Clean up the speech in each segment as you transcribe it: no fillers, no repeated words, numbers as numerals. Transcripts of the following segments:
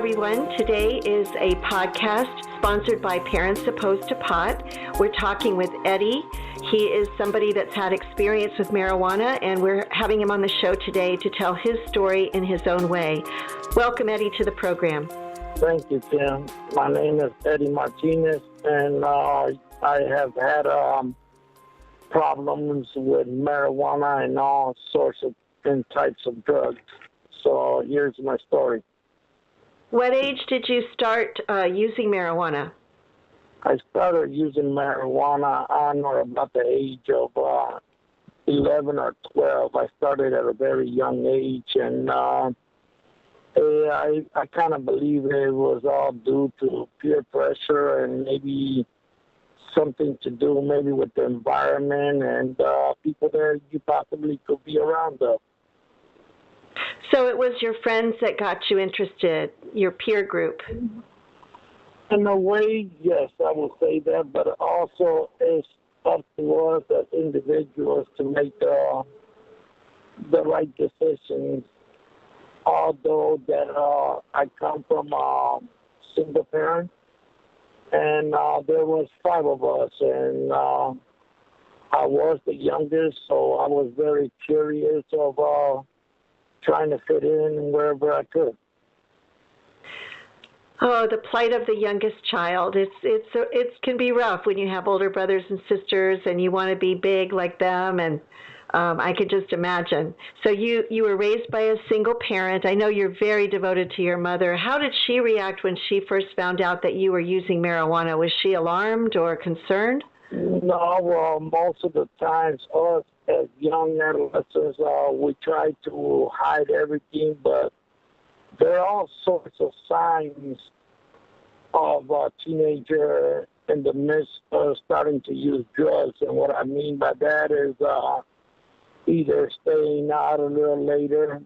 everyone. Today is a podcast sponsored by Parents Opposed to Pot. We're talking with Eddie. He is somebody that's had experience with marijuana, and we're having him on the show today to tell his story in his own way. Welcome, Eddie, to the program. Thank you, Tim. My name is Eddie Martinez, and I have had problems with marijuana and all sorts of and types of drugs. So here's my story. What age did you start using marijuana? I started using marijuana on or about the age of 11 or 12. I started at a very young age, and I kind of believe it was all due to peer pressure and maybe something to do maybe with the environment and people that you possibly could be around them. So it was your friends that got you interested, your peer group? In a way, yes, I will say that, but also it's up to us as individuals to make the right decisions. Although that I come from a single parent, and there was 5 of us, and I was the youngest, so I was very curious of trying to fit in wherever I could. Oh, the plight of the youngest child. It can be rough when you have older brothers and sisters and you want to be big like them, and I could just imagine. So you were raised by a single parent. I know you're very devoted to your mother. How did she react when she first found out that you were using marijuana? Was she alarmed or concerned? No, well, most of the times us as young adolescents, we try to hide everything, but there are all sorts of signs of a teenager in the midst of starting to use drugs. And what I mean by that is either staying out a little later,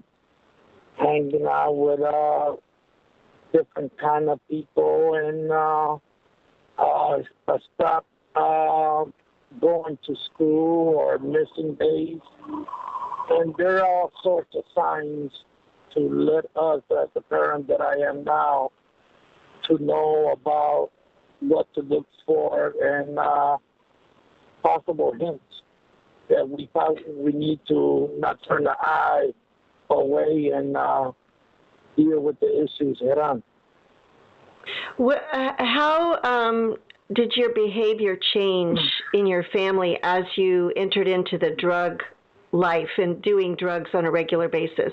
hanging out with different kind of people, and stop going to school or missing days. And there are all sorts of signs to let us, as the parent that I am now, to know about what to look for and possible hints that we need to not turn the eye away and deal with the issues head on. How did your behavior change in your family as you entered into the drug life and doing drugs on a regular basis?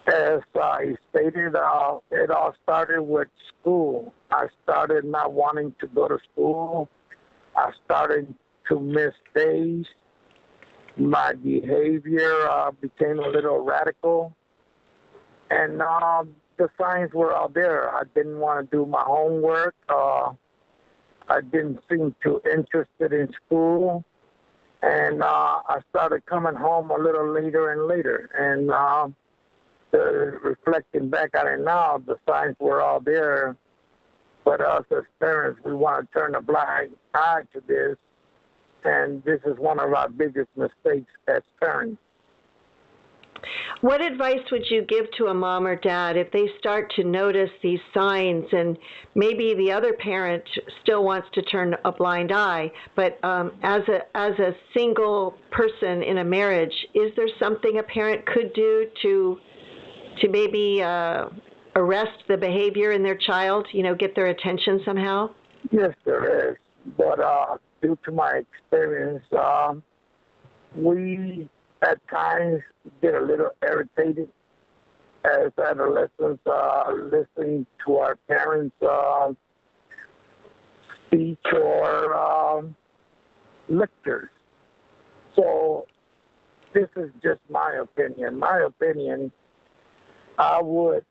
As I stated, it all started with school. I started not wanting to go to school. I started to miss days. My behavior became a little radical. And the signs were out there. I didn't want to do my homework. I didn't seem too interested in school. And I started coming home a little later and later. And reflecting back on it now, the signs were all there. But us as parents, we want to turn a blind eye to this. And this is one of our biggest mistakes as parents. What advice would you give to a mom or dad if they start to notice these signs, and maybe the other parent still wants to turn a blind eye, but as a single person in a marriage, is there something a parent could do to maybe arrest the behavior in their child, get their attention somehow? Yes, there is. But due to my experience, we at times get a little irritated as adolescents listening to our parents' speech or lectures. So this is just my opinion. I would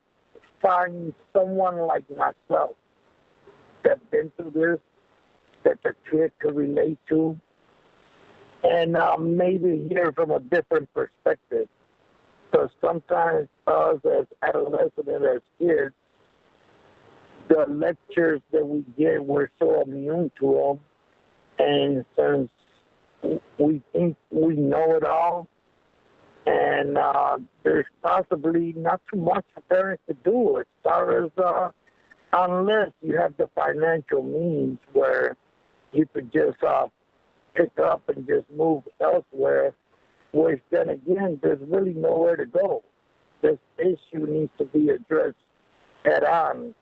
find someone like myself that's been through this, that the kid could relate to, and maybe hear from a different perspective. Because sometimes us as adolescents and as kids, the lectures that we get, we're so immune to them. And since we think we know it all, And there's possibly not too much for parents to do as far as unless you have the financial means where you could just pick up and just move elsewhere, which then again, there's really nowhere to go. This issue needs to be addressed head on.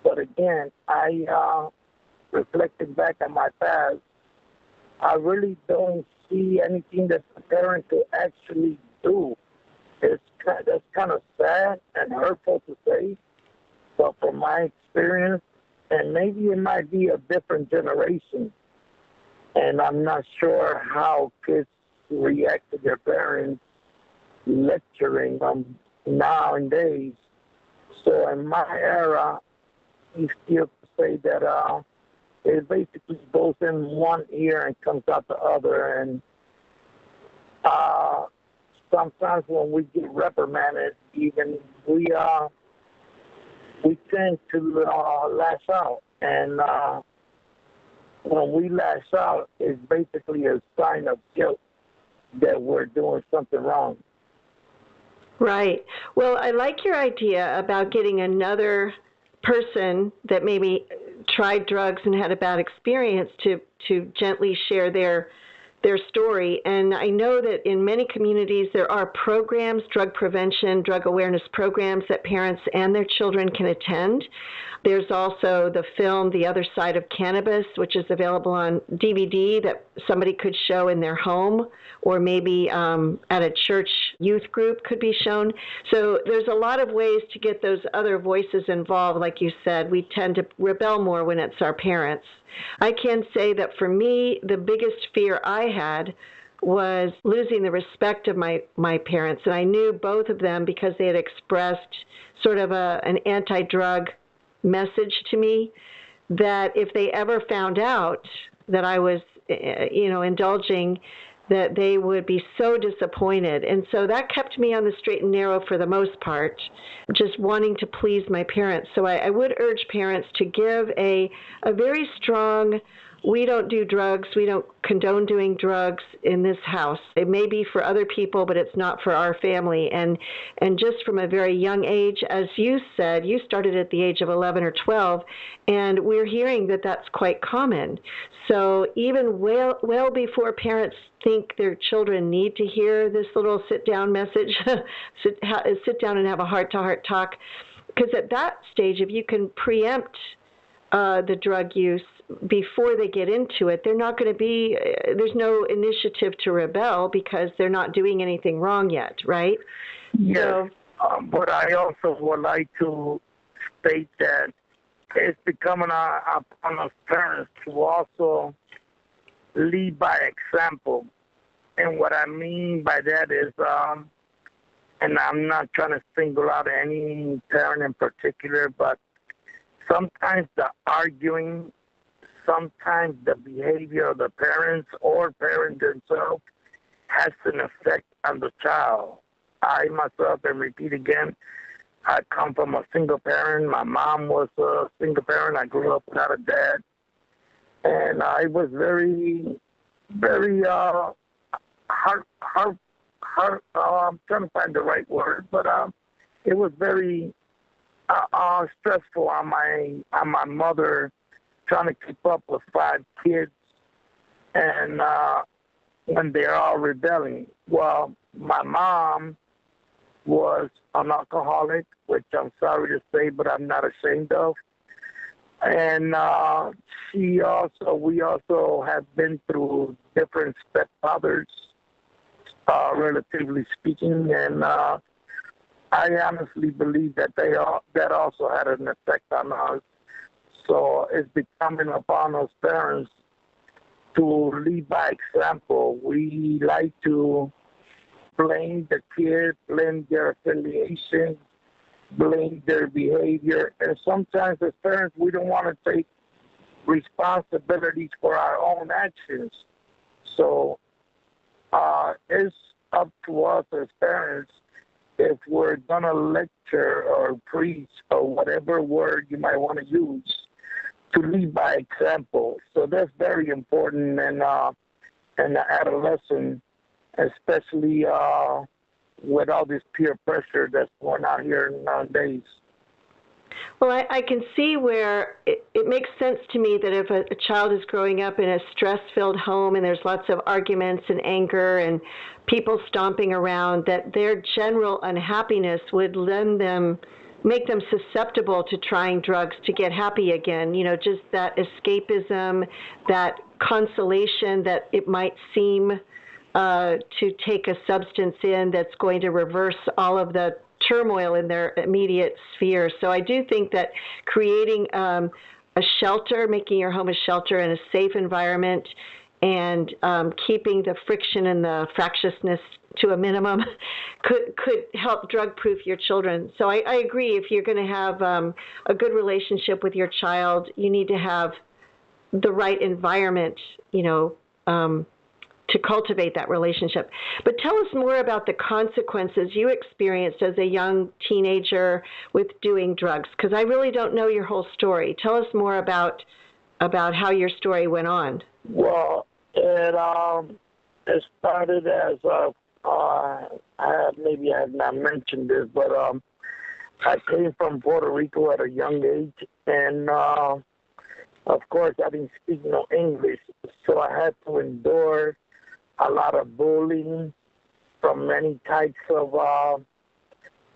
But again, I reflecting back on my past, I really don't see anything that the parent could actually do. That's kind of sad and hurtful to say, but from my experience, and maybe it might be a different generation, and I'm not sure how kids react to their parents lecturing them nowadays. So in my era, you still say that it basically goes in one ear and comes out the other, and sometimes when we get reprimanded, even we tend to lash out, and when we lash out, it's basically a sign of guilt that we're doing something wrong. Right. Well, I like your idea about getting another person that maybe tried drugs and had a bad experience to gently share their story. And I know that in many communities there are programs, drug prevention, drug awareness programs that parents and their children can attend. There's also the film The Other Side of Cannabis, which is available on DVD that somebody could show in their home, or maybe at a church youth group could be shown. So there's a lot of ways to get those other voices involved. Like you said, we tend to rebel more when it's our parents. I can say that for me, the biggest fear I had was losing the respect of my parents. And I knew both of them because they had expressed sort of an anti-drug message to me, that if they ever found out that I was, indulging, that they would be so disappointed. And so that kept me on the straight and narrow for the most part, just wanting to please my parents. So I would urge parents to give a very strong, we don't do drugs, we don't condone doing drugs in this house. It may be for other people, but it's not for our family. And just from a very young age, as you said, you started at the age of 11 or 12, and we're hearing that that's quite common. So even well before parents think their children need to hear this little sit-down message, sit down and have a heart-to-heart talk, because at that stage, if you can preempt the drug use before they get into it, they're not going to be, there's no initiative to rebel because they're not doing anything wrong yet, right? Yes, but I also would like to state that it's becoming upon us parents to also lead by example. And what I mean by that is, and I'm not trying to single out any parent in particular, but sometimes the arguing, sometimes the behavior of the parents or parents themselves has an effect on the child. I myself, and repeat again, I come from a single parent. My mom was a single parent. I grew up without a dad. And I was very, very I'm trying to find the right word, but it was very stressful on my mother, trying to keep up with 5 kids, and when they're all rebelling. Well, my mom was an alcoholic, which I'm sorry to say, but I'm not ashamed of. And we also have been through different stepfathers, relatively speaking, and I honestly believe that that also had an effect on us. So it's becoming upon us parents to lead by example. We like to blame the kids, blame their affiliation, blame their behavior. And sometimes as parents, we don't want to take responsibilities for our own actions. So it's up to us as parents, if we're going to lecture or preach or whatever word you might want to use, to lead by example. So that's very important in the adolescent especially with all this peer pressure that's going on here nowadays. Well, I can see where it makes sense to me that if a child is growing up in a stress-filled home and there's lots of arguments and anger and people stomping around, that their general unhappiness would make them susceptible to trying drugs to get happy again. You know, just that escapism, that consolation that it might seem to take a substance in that's going to reverse all of the turmoil in their immediate sphere. So I do think that creating a shelter, making your home a shelter and a safe environment, and keeping the friction and the fractiousness to a minimum could help drug-proof your children. So I agree. If you're going to have a good relationship with your child, you need to have the right environment, to cultivate that relationship. But tell us more about the consequences you experienced as a young teenager with doing drugs, because I really don't know your whole story. Tell us more about how your story went on. Well, it started as maybe I have not mentioned this, but I came from Puerto Rico at a young age, and of course I didn't speak no English, so I had to endure a lot of bullying from many types of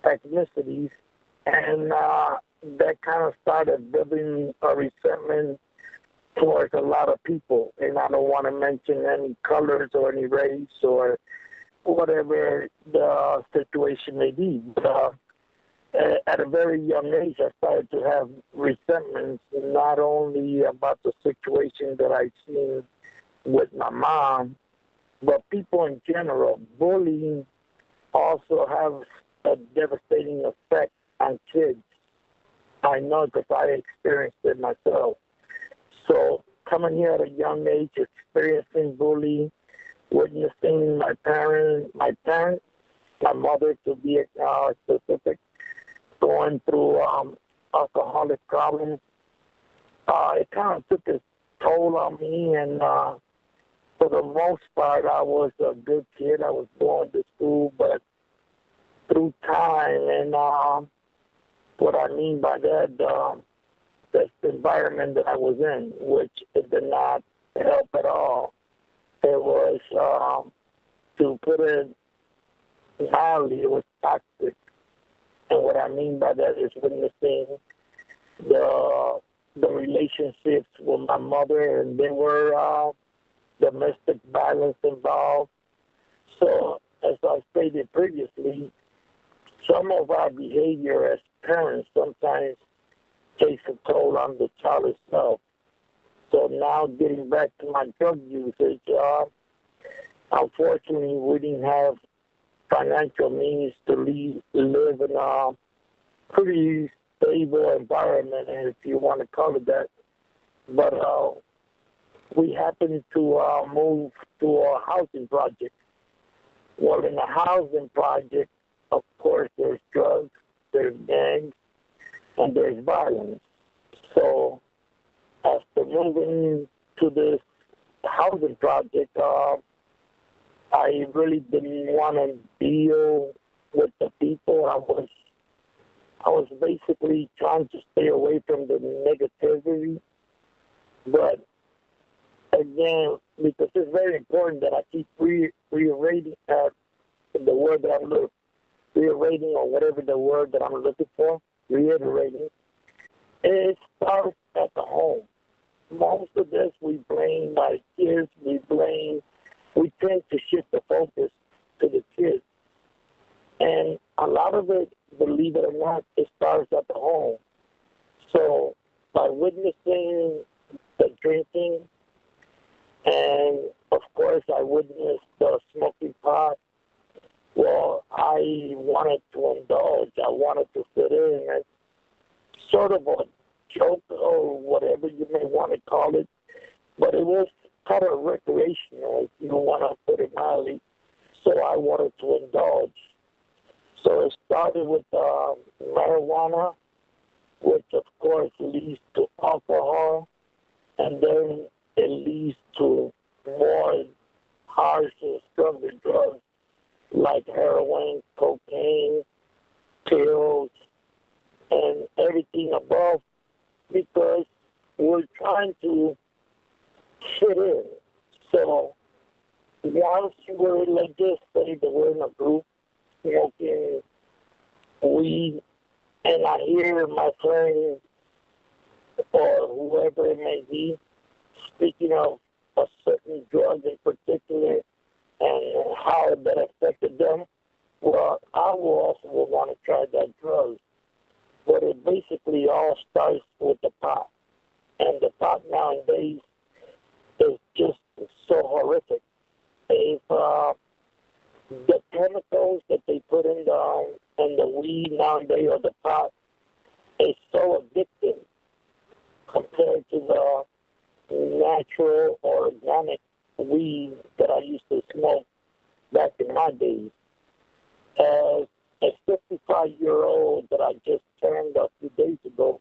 ethnicities, and that kind of started building a resentment towards a lot of people. And I don't want to mention any colors or any race or whatever the situation may be. But at a very young age, I started to have resentments, not only about the situation that I seen with my mom, but people in general. Bullying also has a devastating effect on kids. I know because I experienced it myself. So coming here at a young age, experiencing bullying, witnessing my parents, my mother to be specific, going through alcoholic problems, it kind of took its toll on me, and for the most part, I was a good kid. I was going to school, but through time, and what I mean by that, the environment that I was in, which it did not help at all. It was, to put it mildly, it was toxic. And what I mean by that is witnessing the relationships with my mother, and there were domestic violence involved. So, as I stated previously, some of our behavior as parents sometimes takes a toll on the child itself. So now getting back to my drug usage, unfortunately we didn't have financial means to live in a pretty stable environment, if you want to call it that. But we happened to move to a housing project. Well, in a housing project, of course, there's drugs, there's gangs, and there's violence. So after moving to this housing project, I really didn't want to deal with the people. I was basically trying to stay away from the negativity. But again, because it's very important that I keep reiterating the word that I'm looking, reiterating or whatever the word that I'm looking for, reiterating, it starts at the home. Most of this we blame my kids, we tend to shift the focus to the kids. And a lot of it, believe it or not, it starts at the home. So by witnessing the drinking, and of course I witnessed the smoking pot, well, I wanted to indulge, I wanted to fit in, and sort of a joke or whatever you may want to call it, but it was kind of recreational, if you want to put it mildly, so I wanted to indulge. So it started with marijuana, which of course leads to alcohol, and then it leads to more harsh and stronger drugs like heroin, cocaine, pills, and everything above because we're trying to fit in. So once you were like this, say that we're in a group smoking weed, and I hear my friend or whoever it may be speaking of a certain drug in particular and how that affected them, well, I will also want to try that drug. But it basically all starts with the pot. And the pot nowadays is just so horrific. If the chemicals that they put in the weed nowadays or the pot is so addictive compared to the natural or organic weed that I used to smoke back in my days. As a 55-year-old that I just turned a few days ago,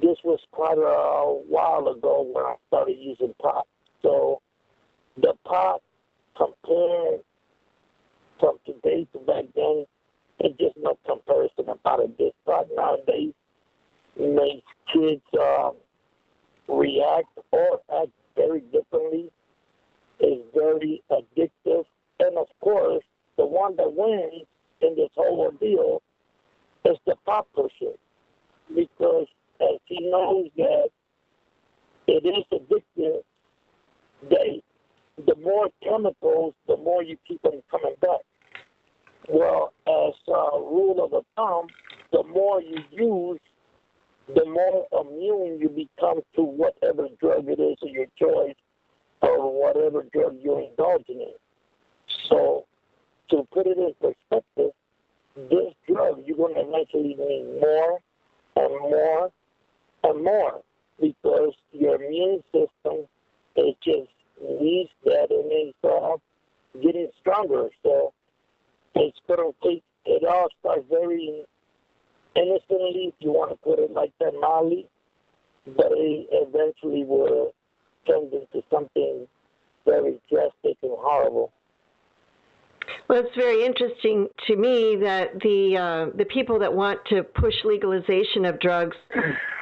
this was quite a while ago when I started using pot. So the pot compared from today to back then, it's just no comparison about it. This pot nowadays makes kids react or act very differently. It's very addictive. And of course, the one that wins in this whole ordeal is the pot pusher. Because as he knows that it is addictive, the more chemicals, the more you keep them coming back. Well, as a rule of thumb, the more you use, the more immune you become to whatever drug it is of your choice or whatever drug you're indulging in. So, to put it in perspective, this drug, you're going to eventually need more and more and more because your immune system, it just needs that and it's getting stronger. So, it's going to take, it all starts very innocently, if you want to put it like that, mildly, but it eventually will turn into something very drastic and horrible. Well, it's very interesting to me that the people that want to push legalization of drugs,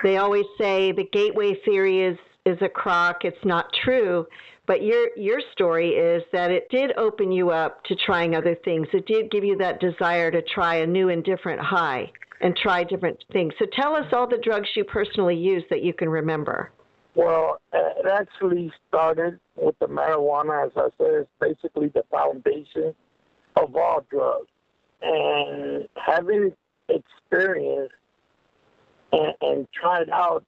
they always say the gateway theory is a crock. It's not true. But your story is that it did open you up to trying other things. It did give you that desire to try a new and different high and try different things. So tell us all the drugs you personally used that you can remember. Well, it actually started with the marijuana. As I said, it's basically the foundation of all drugs. And having experienced and tried out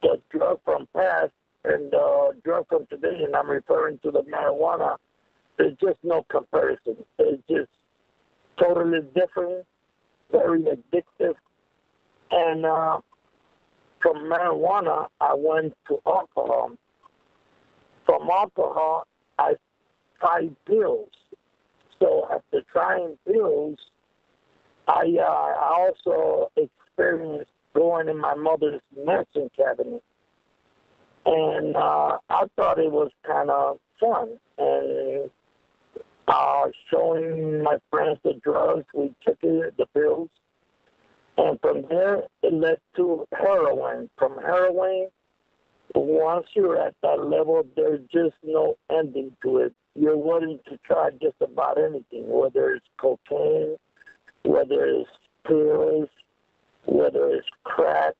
the drug from past and the drug from today, and I'm referring to the marijuana, there's just no comparison. It's just totally different, very addictive. And from marijuana, I went to alcohol. From alcohol, I tried pills. So after trying pills, I also experienced going in my mother's medicine cabinet. And I thought it was kind of fun. And showing my friends the drugs, we took it, the pills. And from there, it led to heroin. From heroin, once you're at that level, there's just no ending to it. You're willing to try just about anything, whether it's cocaine, whether it's pills, whether it's crack,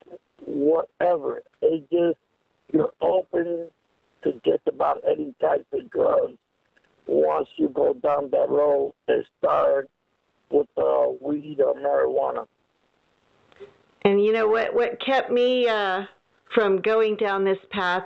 whatever. It just, you're open to just about any type of drugs once you go down that road and start with weed or marijuana. And you know what kept me from going down this path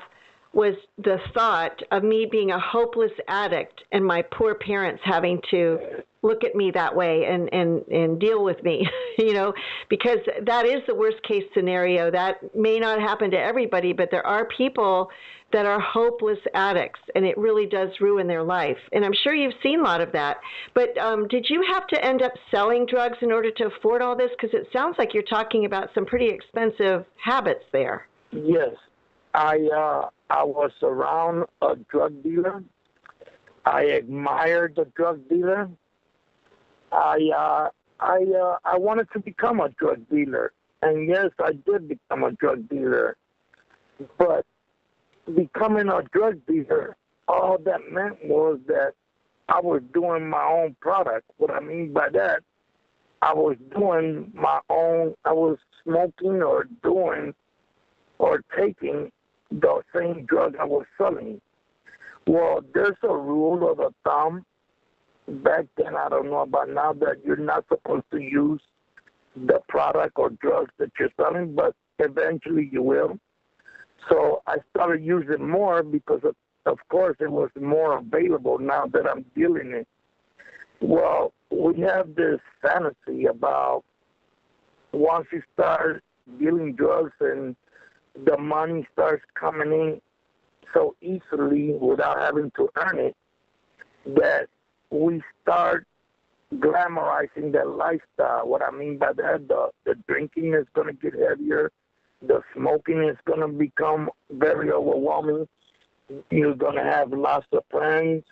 was the thought of me being a hopeless addict and my poor parents having to look at me that way and deal with me, you know, because that is the worst case scenario. That may not happen to everybody, but there are people that are hopeless addicts, and it really does ruin their life. And I'm sure you've seen a lot of that. But did you have to end up selling drugs in order to afford all this? Because it sounds like you're talking about some pretty expensive habits there. Yes. I I was around a drug dealer. I admired the drug dealer. I wanted to become a drug dealer, and yes, I did become a drug dealer. But becoming a drug dealer, all that meant was that I was doing my own product. What I mean by that, I was doing my own. I was smoking or doing or taking the same drug I was selling. Well, there's a rule of the thumb. Back then, I don't know about now, that you're not supposed to use the product or drugs that you're selling, but eventually you will. So I started using more because, of course, it was more available now that I'm dealing it. Well, we have this fantasy about once you start dealing drugs and the money starts coming in so easily without having to earn it, that we start glamorizing that lifestyle. What I mean by that, the drinking is going to get heavier. The smoking is going to become very overwhelming. You're going to have lots of friends.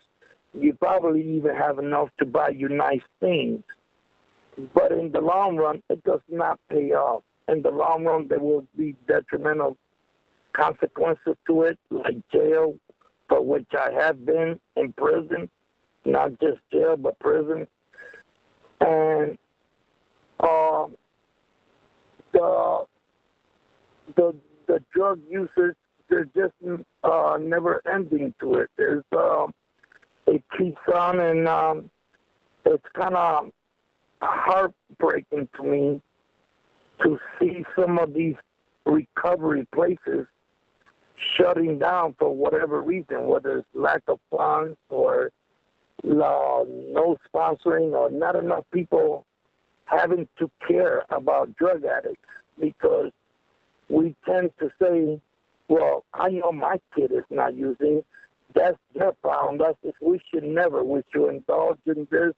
You probably even have enough to buy you nice things. But in the long run, it does not pay off. In the long run, there will be detrimental consequences to it, like jail, for which I have been in prison, not just jail, but prison. And the the drug usage, there's just never ending to it. It keeps on, and it's kind of heartbreaking to me to see some of these recovery places shutting down for whatever reason, whether it's lack of funds or no sponsoring or not enough people having to care about drug addicts, because we tend to say, well, I know my kid is not using. That's their problem. We should indulge in this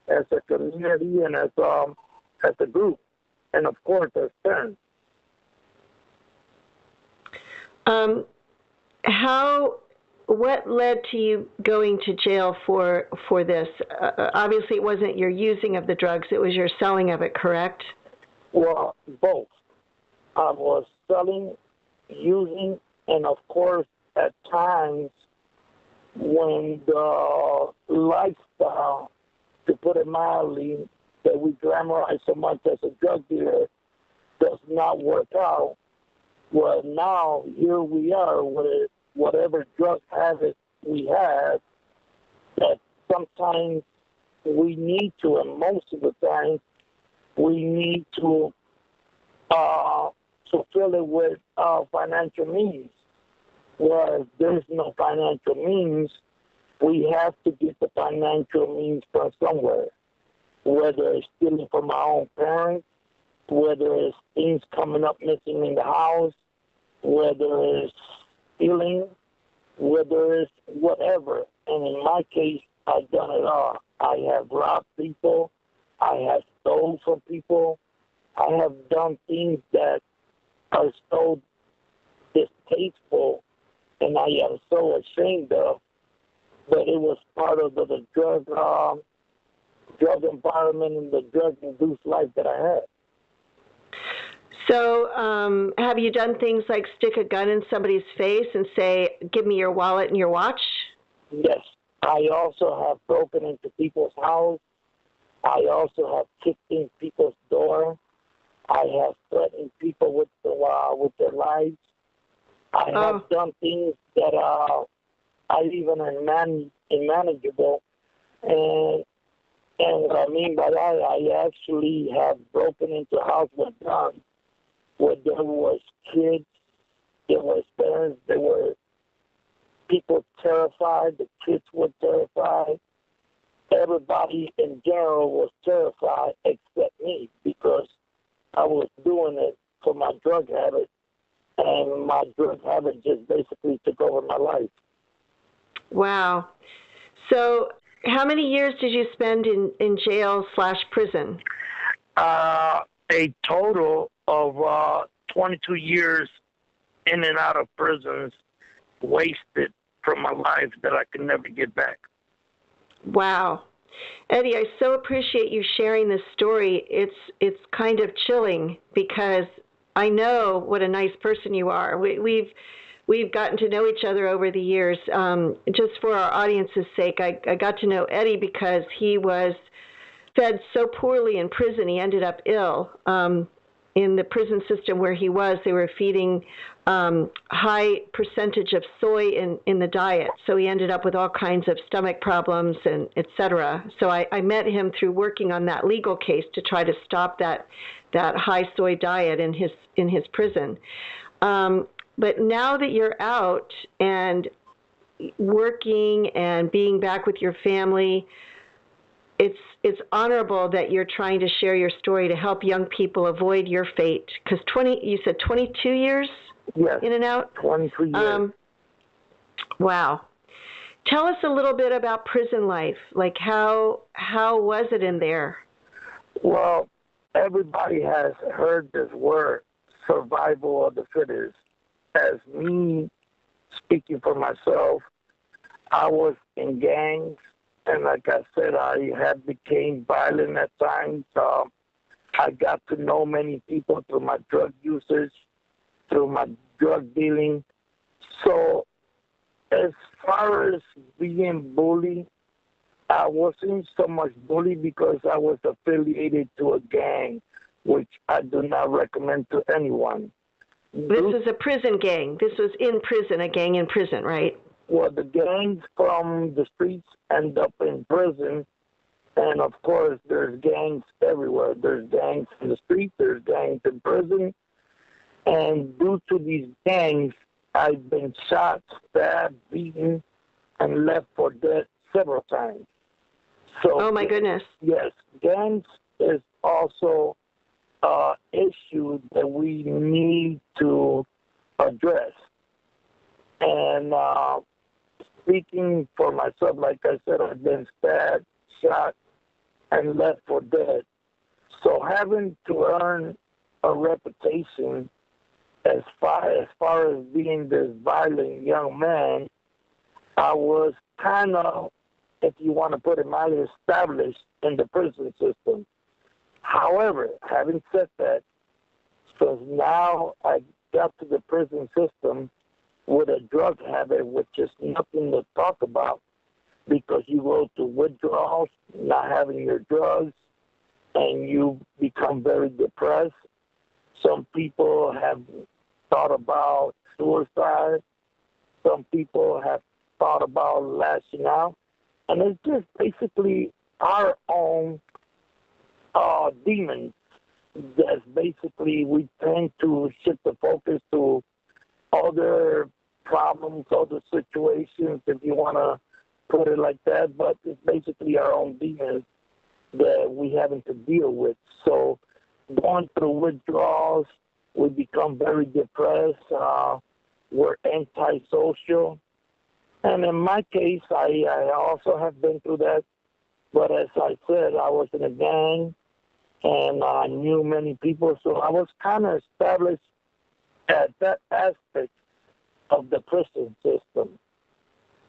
as a community and as a group, and of course as parents. What led to you going to jail for this? Obviously, it wasn't your using of the drugs; it was your selling of it. Correct? Well, both. I was selling, using, and of course, at times when the lifestyle, to put it mildly, that we glamorize so much as a drug dealer does not work out. Well, now here we are with whatever drug habit we have, that sometimes we need to, and most of the time, we need to fill it with financial means. Whereas there's no financial means, we have to get the financial means from somewhere, whether it's stealing from our own parents, whether it's things coming up missing in the house, whether it's stealing, whether it's whatever. And in my case, I've done it all. I have robbed people. I have stolen from people. I have done things that are so distasteful and I am so ashamed of, but it was part of the drug environment and the drug-induced life that I had. So have you done things like stick a gun in somebody's face and say, give me your wallet and your watch? Yes. I also have broken into people's house. I also have kicked in people's door. I have threatened people with their lives. I have done things that are even unmanageable. And what I mean by that, I actually have broken into a house with guns where there was kids, there was parents, there were people terrified, the kids were terrified. Everybody in general was terrified except me, because I was doing it for my drug habit, and my drug habit just basically took over my life. Wow. So how many years did you spend in jail/prison? A total of 22 years in and out of prisons, wasted from my life that I can never get back. Wow. Eddie, I so appreciate you sharing this story. It's kind of chilling because I know what a nice person you are. We've gotten to know each other over the years. Just for our audience's sake, I got to know Eddie because he was fed so poorly in prison. He ended up ill. In the prison system where he was, they were feeding high percentage of soy in the diet. So he ended up with all kinds of stomach problems and et cetera. So I met him through working on that legal case to try to stop that high soy diet in his prison. But now that you're out and working and being back with your family, it's honorable that you're trying to share your story to help young people avoid your fate. Because you said 22 years Yes, in and out? 23 years. Wow. Tell us a little bit about prison life. Like how was it in there? Well, everybody has heard this word, survival of the fittest. As me speaking for myself, I was in gangs. And like I said, I had became violent at times. I got to know many people through my drug usage, through my drug dealing. So as far as being bullied, I wasn't so much bullied because I was affiliated to a gang, which I do not recommend to anyone. This was a prison gang. This was in prison, a gang in prison, right? Well, the gangs from the streets end up in prison, and of course, there's gangs everywhere. There's gangs in the streets, there's gangs in prison, and due to these gangs, I've been shot, stabbed, beaten, and left for dead several times. So, oh my goodness! Yes, gangs is also an issue that we need to address. And speaking for myself, like I said, I've been stabbed, shot, and left for dead. So having to earn a reputation as far as being this violent young man, I was kind of, if you want to put it mildly, established in the prison system. However, having said that, so now I got to the prison system with a drug habit, which is nothing to talk about because you go to withdrawals, not having your drugs, and you become very depressed. Some people have thought about suicide. Some people have thought about lashing out. And it's just basically our own demons. That's basically, we tend to shift the focus to other problems, other situations, if you want to put it like that. But it's basically our own demons that we having to deal with. So going through withdrawals, we become very depressed. We're antisocial. And in my case, I also have been through that. But as I said, I was in a gang, and I knew many people. So I was kind of established at that aspect of the prison system.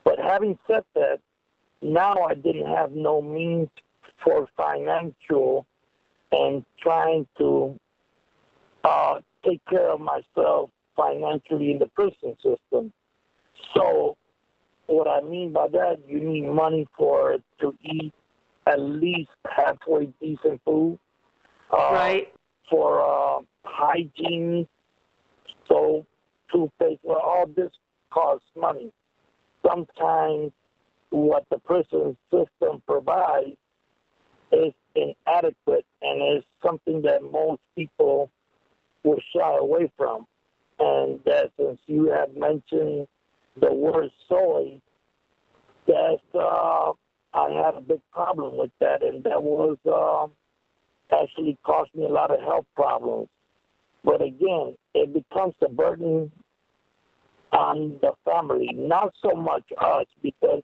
But having said that, now I didn't have no means for financial and trying to take care of myself financially in the prison system. So what I mean by that, you need money to eat at least halfway decent food. Right. For hygiene, soap, toothpaste, well, all this costs money. Sometimes what the prison system provides is inadequate and is something that most people will shy away from. And that, since you have mentioned the word soy, that I had a big problem with that, and that was actually caused me a lot of health problems. But again, it becomes a burden on the family, not so much us, because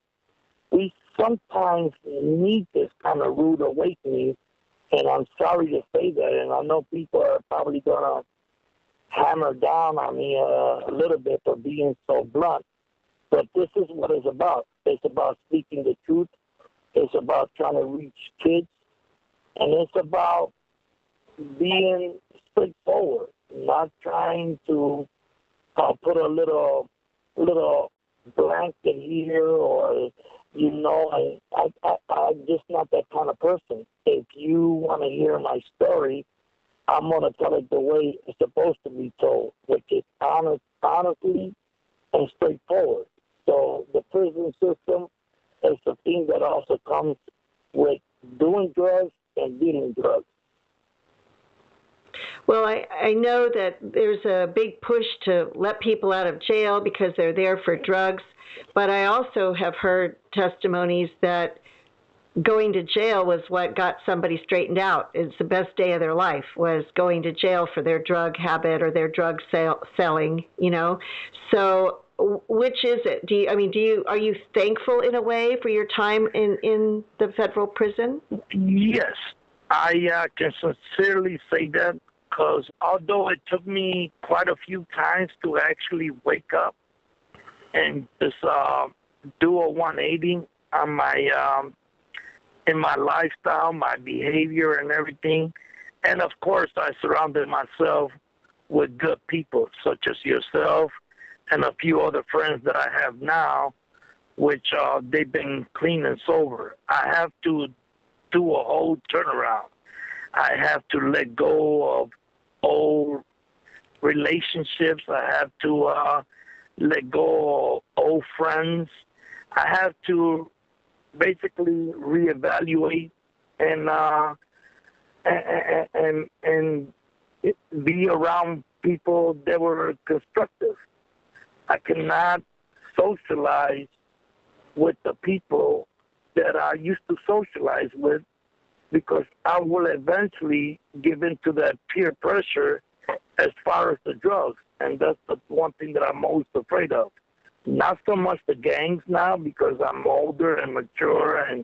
we sometimes need this kind of rude awakening. And I'm sorry to say that, and I know people are probably going to hammer down on me a little bit for being so blunt. But this is what it's about. It's about speaking the truth. It's about trying to reach kids. And it's about being straightforward, not trying to put a little blank in here or, I'm just not that kind of person. If you want to hear my story, I'm going to tell it the way it's supposed to be told, which is honestly and straightforward. So the prison system is a thing that also comes with doing drugs and dealing drugs. Well, I know that there's a big push to let people out of jail because they're there for drugs, but I also have heard testimonies that going to jail was what got somebody straightened out. It's the best day of their life was going to jail for their drug habit or their drug selling, So which is it? Are you thankful in a way for your time in the federal prison? Yes, I can sincerely say that because although it took me quite a few times to actually wake up and just do a 180 on my in my lifestyle, my behavior, and everything. And of course, I surrounded myself with good people, such as yourself and a few other friends that I have now, which they've been clean and sober. I have to do a whole turnaround. I have to let go of old relationships. I have to let go of old friends. I have to basically reevaluate and be around people that were constructive. I cannot socialize with the people that I used to socialize with because I will eventually give into that peer pressure as far as the drugs. And that's the one thing that I'm most afraid of. Not so much the gangs now because I'm older and mature and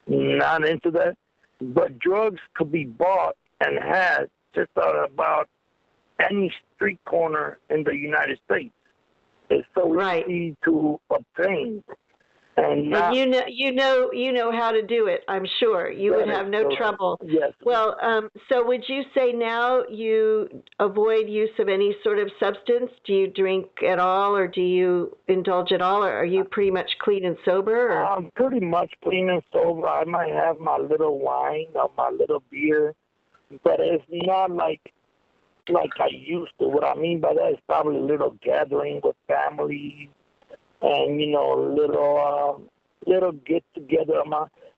not into that, but drugs could be bought and had just about any street corner in the United States. It's so easy to obtain. And you know how to do it. I'm sure you would have no trouble. Yes. Well, so would you say now you avoid use of any sort of substance? Do you drink at all, or do you indulge at all, or are you pretty much clean and sober? Or? I'm pretty much clean and sober. I might have my little wine or my little beer, but it's not like I used to. What I mean by that is probably a little gathering with family. And, little get-together.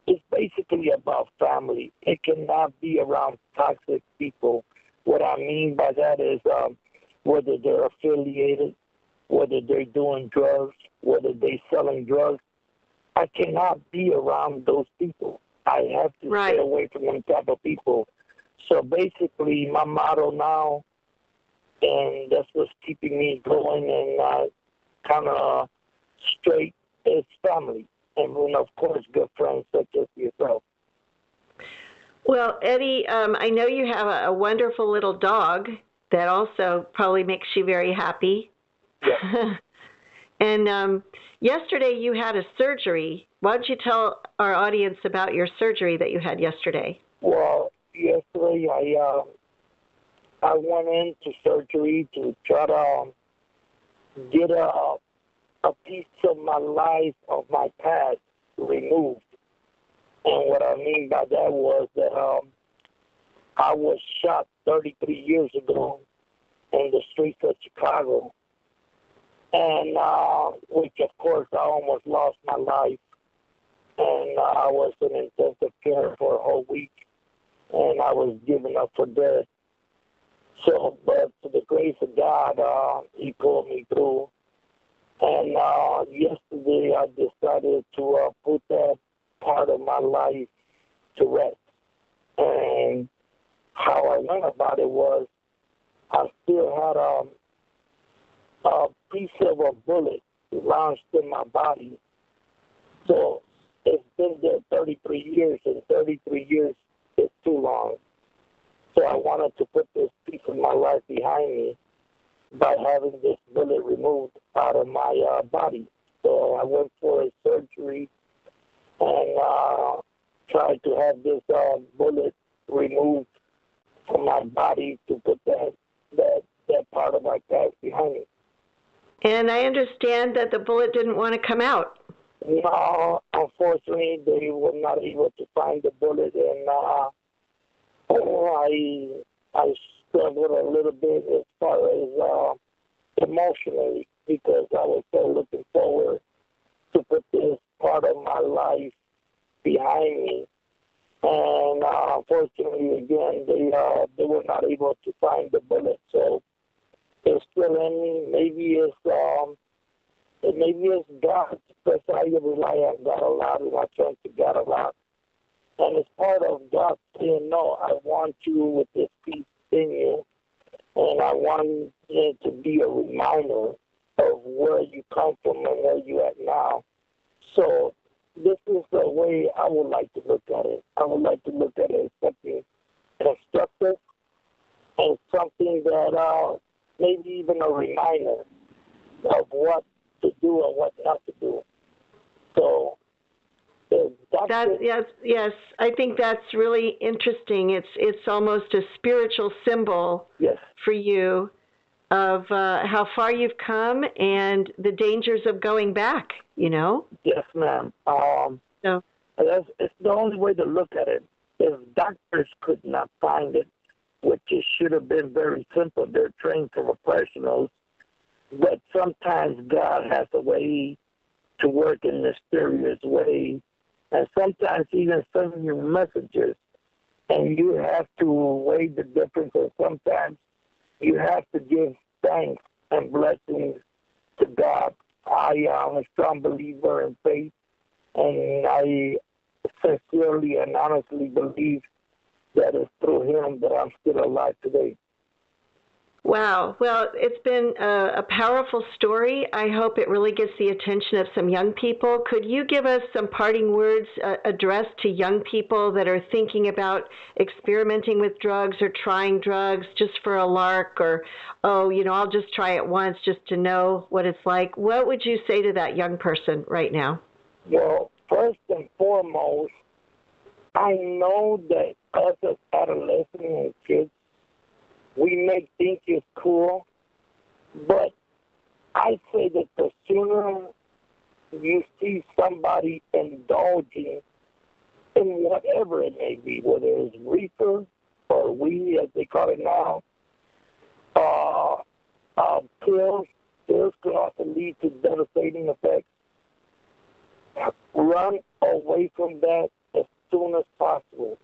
It's basically about family. It cannot be around toxic people. What I mean by that is whether they're affiliated, whether they're doing drugs, whether they're selling drugs. I cannot be around those people. I have to stay away from them type of people. So basically, my motto now, and that's what's keeping me going and kind of straight, is family. And of course, good friends such as yourself. Well, Eddie, I know you have a wonderful little dog that also probably makes you very happy. Yeah. And yesterday you had a surgery. Why don't you tell our audience about your surgery that you had yesterday? Well, yesterday I went into surgery to try to get a piece of my life, of my past, removed. And what I mean by that was that I was shot 33 years ago in the streets of Chicago. And which, of course, I almost lost my life. And I was in intensive care for a whole week. And I was given up for dead. So, but to the grace of God, he pulled me through. And yesterday I decided to put that part of my life to rest. And how I went about it was I still had a piece of a bullet launched in my body. So it's been there 33 years, and 33 years is too long. So I wanted to put this piece of my life behind me by having this bullet removed out of my body. So I went for a surgery and tried to have this bullet removed from my body to put that part of my past behind me. And I understand that the bullet didn't want to come out. No, unfortunately, they were not able to find the bullet, and I struggled a little bit as far as emotionally because I was so looking forward to put this part of my life behind me. And unfortunately, again, they were not able to find the bullet, so it's still in me. Maybe it's God, because I rely on God a lot, and I turn to God a lot. And it's part of God saying, no, I want you with this peace in you, and I want it to be a reminder of where you come from and where you're at now. So this is the way I would like to look at it. I would like to look at it as something constructive and something that maybe even a reminder of what to do and what not to do. So yes, I think that's really interesting. It's almost a spiritual symbol for you of how far you've come and the dangers of going back. You know. Yes, ma'am. So it's the only way to look at it. If doctors could not find it, which it should have been very simple, they're trained professionals. But sometimes God has a way to work in mysterious ways, and sometimes even sending you messages, and you have to weigh the difference, and sometimes you have to give thanks and blessings to God. I am a strong believer in faith, and I sincerely and honestly believe that it's through Him that I'm still alive today. Wow. Well, it's been a powerful story. I hope it really gets the attention of some young people. Could you give us some parting words addressed to young people that are thinking about experimenting with drugs or trying drugs just for a lark, or, I'll just try it once just to know what it's like? What would you say to that young person right now? Well, first and foremost, I know that us as adolescents and kids, we may think it's cool, but I say that the sooner you see somebody indulging in whatever it may be, whether it's reefer or weed, as they call it now, pills can also lead to devastating effects. Run away from that as soon as possible.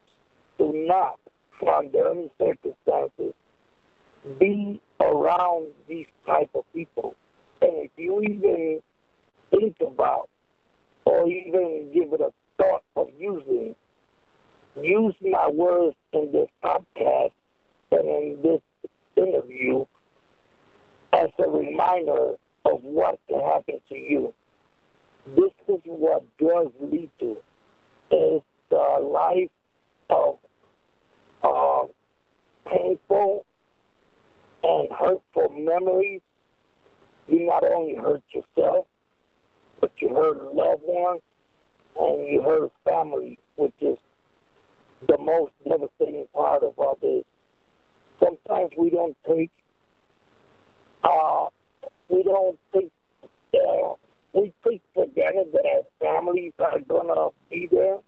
Do not, under any circumstances, be around these type of people. And if you even think about or even give it a thought of use my words in this podcast and in this interview as a reminder of what can happen to you. This is what drugs lead to. It's a life of painful and hurtful memories. You not only hurt yourself, but you hurt loved ones and you hurt family, which is the most devastating part of all this. Sometimes we take for granted that our families are gonna be there,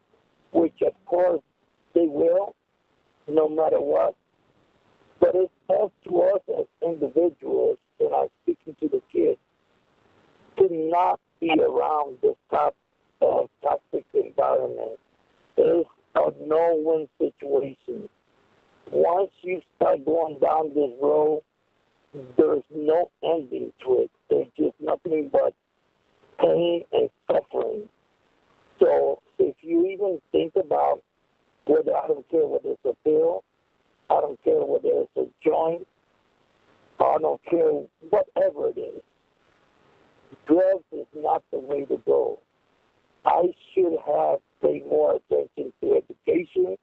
which of course they will, no matter what. But it's up to us as individuals, and I'm speaking to the kids, to not be around this type of toxic environment. It's a no-win situation. Once you start going down this road, there's no ending to it. There's just nothing but pain and suffering. So if you even think about whether, I don't care whether it's a pill, I don't care whether it's a joint, I don't care whatever it is, drugs is not the way to go. I should have paid more attention to education.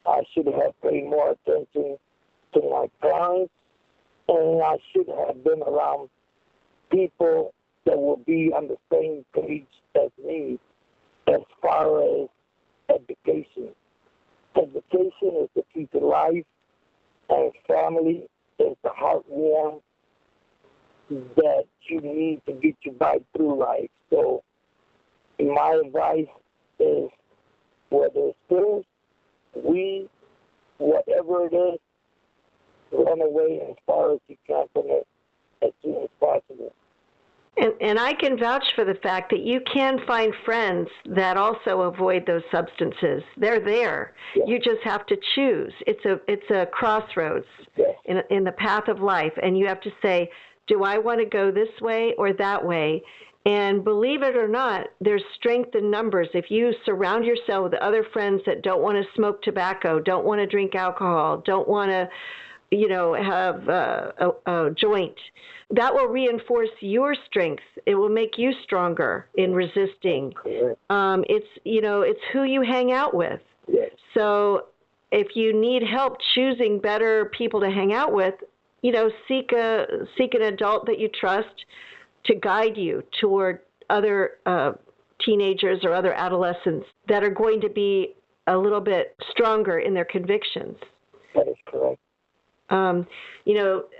I should have paid more attention to my parents. And I should have been around people that will be on the same page as me as far as education. Education is the key to life, and family is the heartwarming that you need to get you by through life. So my advice is, whether it's schools, whatever it is, run away as far as you can from it as soon as possible. And I can vouch for the fact that you can find friends that also avoid those substances. They're there. Yes. You just have to choose. It's a crossroads Yes. in the path of life, and you have to say, do I want to go this way or that way? And believe it or not, there's strength in numbers. If you surround yourself with other friends that don't want to smoke tobacco, don't want to drink alcohol, don't want to, have a joint, that will reinforce your strength. It will make you stronger in resisting. It's who you hang out with. Yes. So if you need help choosing better people to hang out with, seek an adult that you trust to guide you toward other teenagers or other adolescents that are going to be a little bit stronger in their convictions. That is correct.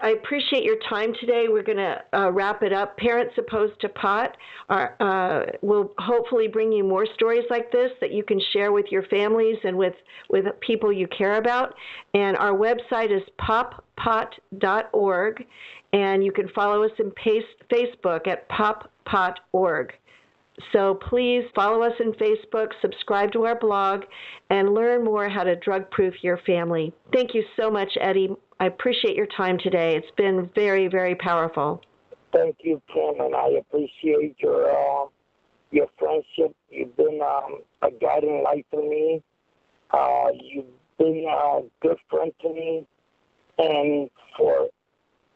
I appreciate your time today. We're going to wrap it up. Parents Opposed to Pot will hopefully bring you more stories like this that you can share with your families and with people you care about. And our website is poppot.org, and you can follow us in Facebook at poppot.org. So please follow us on Facebook, subscribe to our blog, and learn more how to drug-proof your family. Thank you so much, Eddie. I appreciate your time today. It's been very, very powerful. Thank you, Kim, and I appreciate your friendship. You've been a guiding light for me. You've been a good friend to me, and for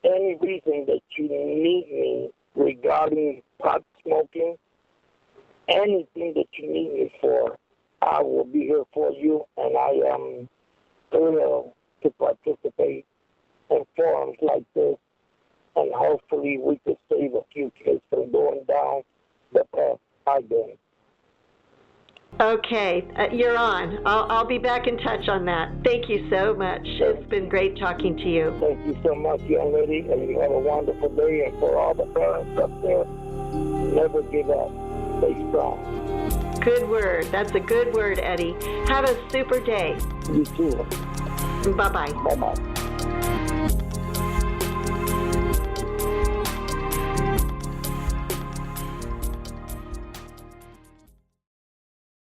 any reason that you need me regarding pot smoking, anything that you need me for, I will be here for you, and I am thrilled to participate in forums like this, and hopefully we could save a few kids from going down the path I've been. Okay, you're on. I'll be back in touch on that. Thank you so much. It's been great talking to you. Thank you so much, young lady, and you have a wonderful day. And for all the parents up there, never give up. Stay strong. Good word. That's a good word, Eddie. Have a super day. You too. Bye-bye. Bye-bye.